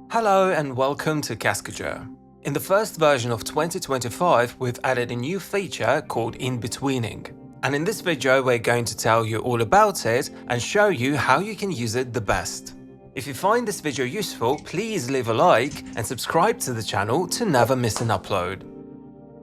Hello and welcome to Cascadeur. In the first version of 2025, we've added a new feature called Inbetweening. And in this video, we're going to tell you all about it and show you how you can use it the best. If you find this video useful, please leave a like and subscribe to the channel to never miss an upload.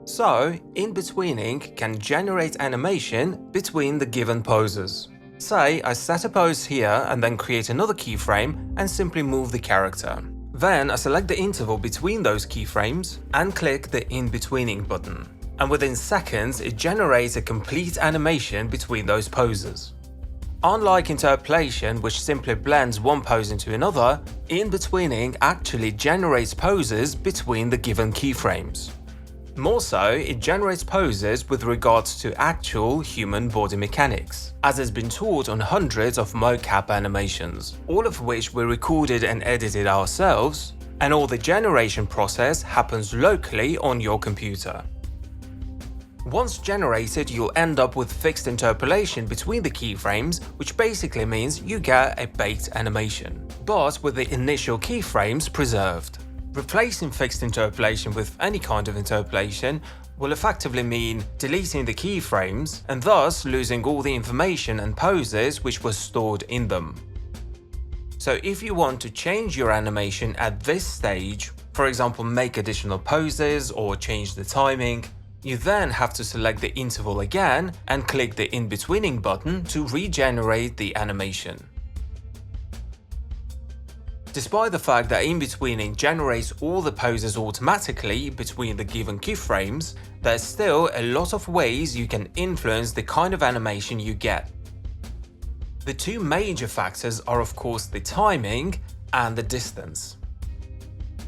So, Inbetweening can generate animation between the given poses. Say, I set a pose here and then create another keyframe and simply move the character. Then I select the interval between those keyframes and click the Inbetweening button. And within seconds, it generates a complete animation between those poses. Unlike interpolation, which simply blends one pose into another, Inbetweening actually generates poses between the given keyframes. More so, it generates poses with regards to actual human body mechanics, as has been taught on hundreds of mocap animations, all of which we recorded and edited ourselves, and all the generation process happens locally on your computer. Once generated, you'll end up with fixed interpolation between the keyframes, which basically means you get a baked animation, but with the initial keyframes preserved. Replacing fixed interpolation with any kind of interpolation will effectively mean deleting the keyframes and thus losing all the information and poses which were stored in them. So if you want to change your animation at this stage, for example make additional poses or change the timing, you then have to select the interval again and click the Inbetweening button to regenerate the animation. Despite the fact that Inbetweening generates all the poses automatically between the given keyframes, there's still a lot of ways you can influence the kind of animation you get. The two major factors are of course the timing and the distance.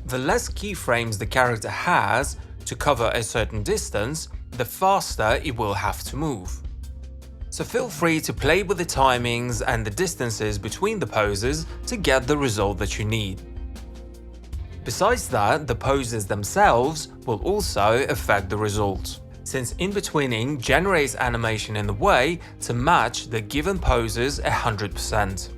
The less keyframes the character has to cover a certain distance, the faster it will have to move. So feel free to play with the timings and the distances between the poses to get the result that you need. Besides that, the poses themselves will also affect the result, since Inbetweening generates animation in a way to match the given poses 100%.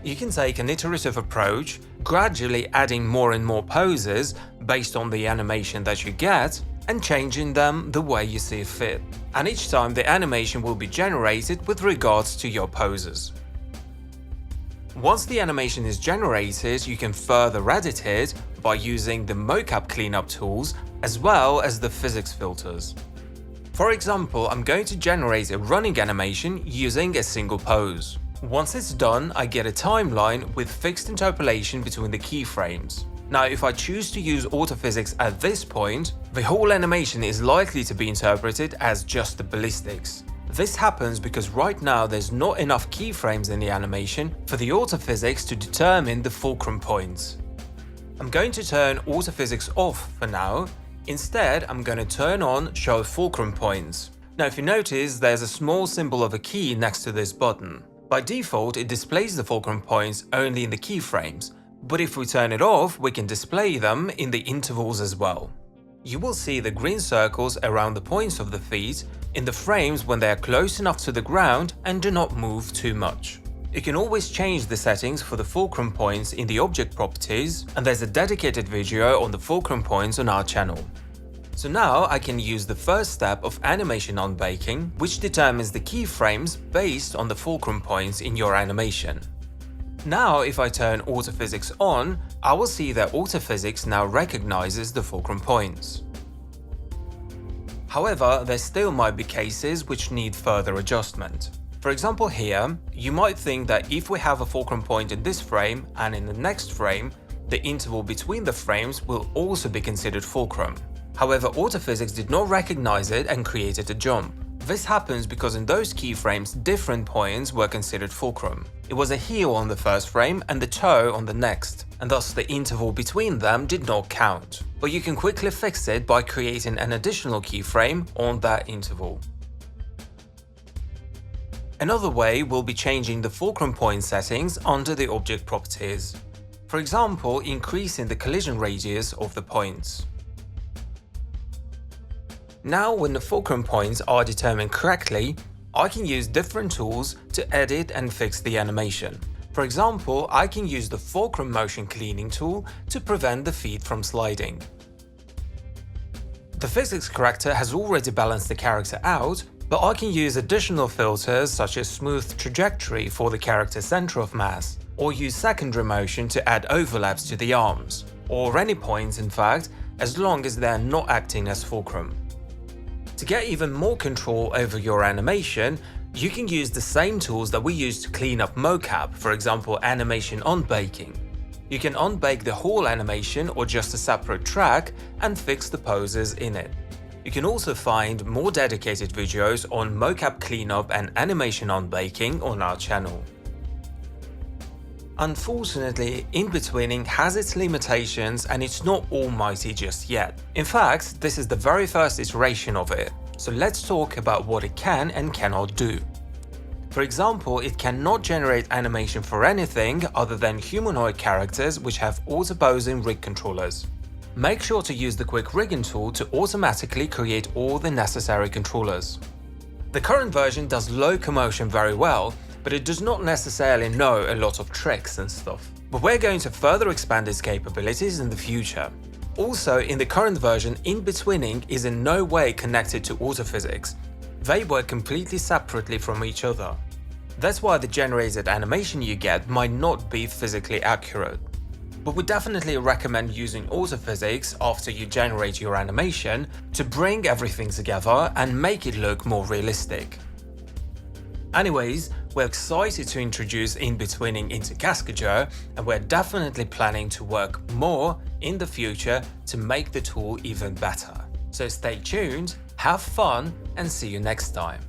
You can take an iterative approach, gradually adding more and more poses based on the animation that you get, and changing them the way you see fit. And each time the animation will be generated with regards to your poses. Once the animation is generated, you can further edit it by using the mocap cleanup tools as well as the physics filters. For example, I'm going to generate a running animation using a single pose. Once it's done, I get a timeline with fixed interpolation between the keyframes. Now, if I choose to use autophysics at this point, the whole animation is likely to be interpreted as just the ballistics. This happens because right now there's not enough keyframes in the animation for the autophysics to determine the fulcrum points. I'm going to turn autophysics off for now. Instead, I'm going to turn on show fulcrum points. Now, if you notice, there's a small symbol of a key next to this button. By default, it displays the fulcrum points only in the keyframes. But if we turn it off, we can display them in the intervals as well. You will see the green circles around the points of the feet in the frames when they are close enough to the ground and do not move too much. You can always change the settings for the fulcrum points in the object properties, and there's a dedicated video on the fulcrum points on our channel. So now I can use the first step of animation unbaking, which determines the keyframes based on the fulcrum points in your animation. Now, if I turn autophysics on, I will see that autophysics now recognizes the fulcrum points. However, there still might be cases which need further adjustment. For example here, you might think that if we have a fulcrum point in this frame and in the next frame, the interval between the frames will also be considered fulcrum. However, autophysics did not recognize it and created a jump. This happens because in those keyframes, different points were considered fulcrum. It was a heel on the first frame and the toe on the next, and thus the interval between them did not count. But you can quickly fix it by creating an additional keyframe on that interval. Another way will be changing the fulcrum point settings under the object properties. For example, increasing the collision radius of the points. Now, when the fulcrum points are determined correctly, I can use different tools to edit and fix the animation. For example, I can use the fulcrum motion cleaning tool to prevent the feet from sliding. The physics corrector has already balanced the character out, but I can use additional filters such as smooth trajectory for the character's center of mass, or use secondary motion to add overlaps to the arms, or any points in fact, as long as they are not acting as fulcrum. To get even more control over your animation, you can use the same tools that we use to clean up mocap, for example animation on-baking. You can on-bake the whole animation or just a separate track and fix the poses in it. You can also find more dedicated videos on mocap cleanup and animation on-baking on our channel. Unfortunately, Inbetweening has its limitations and it's not almighty just yet. In fact, this is the very first iteration of it, so let's talk about what it can and cannot do. For example, it cannot generate animation for anything other than humanoid characters which have auto-posing rig controllers. Make sure to use the quick rigging tool to automatically create all the necessary controllers. The current version does locomotion very well, but it does not necessarily know a lot of tricks and stuff. But we're going to further expand its capabilities in the future. Also, in the current version, Inbetweening is in no way connected to autophysics. They work completely separately from each other. That's why the generated animation you get might not be physically accurate. But we definitely recommend using autophysics after you generate your animation to bring everything together and make it look more realistic. Anyways, we're excited to introduce Inbetweening into Cascadeur, and we're definitely planning to work more in the future to make the tool even better. So stay tuned, have fun, and see you next time.